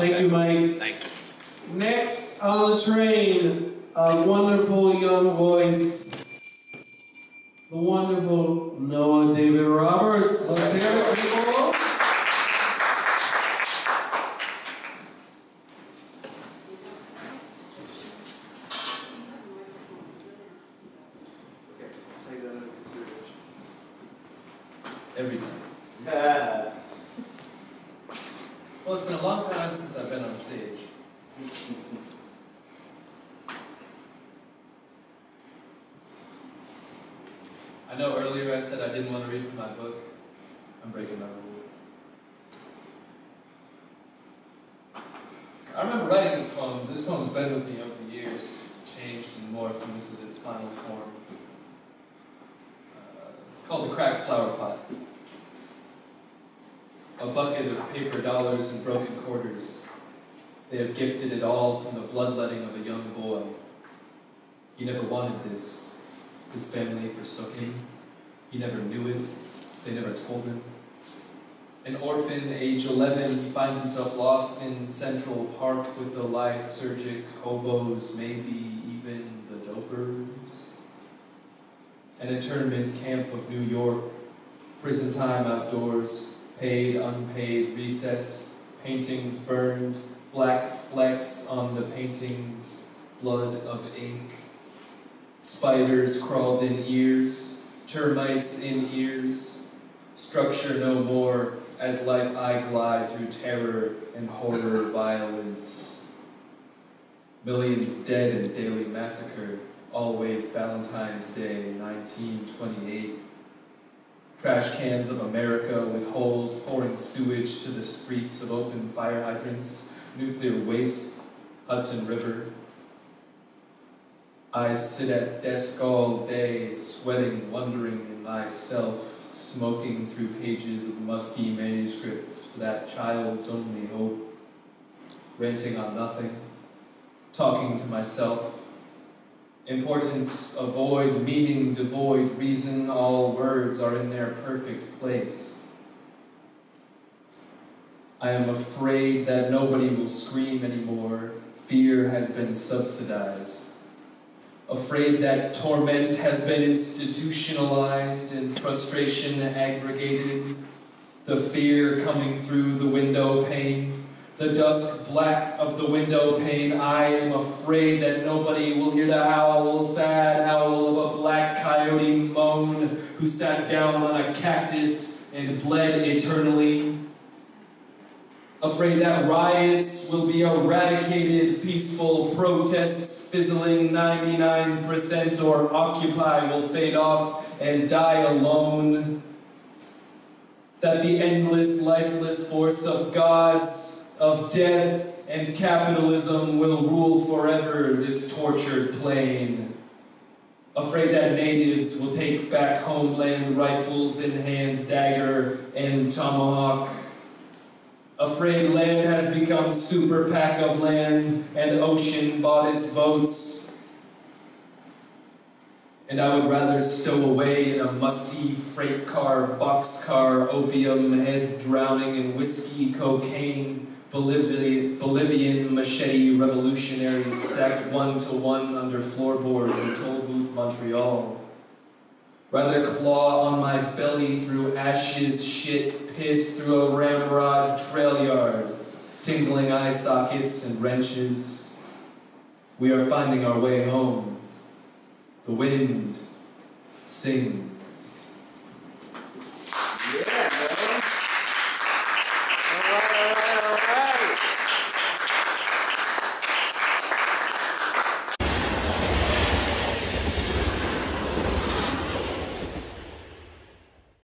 Thank you, Mike. Thanks. Next on the train, a wonderful young voice, the wonderful Noah David Roberts. Let's hear it, people. Every time. Yeah. Well, it's been a long time since I've been on stage. I know earlier I said I didn't want to read from my book. I'm breaking my rule. I remember writing this poem. This poem's been with me over the years. It's changed and morphed, and this is its final form. It's called The Cracked Flower Pot. A bucket of paper dollars and broken quarters. They have gifted it all from the bloodletting of a young boy. He never wanted this. His family forsook him. He never knew it. They never told him. An orphan, age 11, he finds himself lost in Central Park with the lysergic hobos, maybe even the dopers. An internment camp of New York, prison time outdoors, paid, unpaid, recess, paintings burned, black flecks on the paintings, blood of ink. Spiders crawled in ears, termites in ears, structure no more, as life I glide through terror and horror violence. Millions dead in daily massacre, always Valentine's Day, 1928. Trash cans of America with holes pouring sewage to the streets of open fire hydrants, nuclear waste, Hudson River. I sit at desk all day, sweating, wondering in myself, smoking through pages of musky manuscripts for that child's only hope, ranting on nothing, talking to myself. Importance avoid, meaning devoid, reason all words are in their perfect place. I am afraid that nobody will scream anymore. Fear has been subsidized. Afraid that torment has been institutionalized and frustration aggregated. The fear coming through the window pane. The dusk black of the window pane. I am afraid that nobody will hear the howl, sad howl of a black coyote moan who sat down on a cactus and bled eternally. Afraid that riots will be eradicated, peaceful protests fizzling 99% or Occupy will fade off and die alone. That the endless, lifeless force of gods, of death and capitalism will rule forever this tortured plain. Afraid that natives will take back homeland, rifles in hand, dagger and tomahawk. Afraid land has become super PAC of land and ocean bought its votes. And I would rather stow away in a musty freight car, boxcar, opium head drowning in whiskey, cocaine, Bolivian machete revolutionaries stacked 1-to-1 under floorboards in Toll Booth, Montreal. Rather claw on my belly through ashes, shit, piss through a ramrod trail yard, tingling eye sockets and wrenches. We are finding our way home. The wind sings.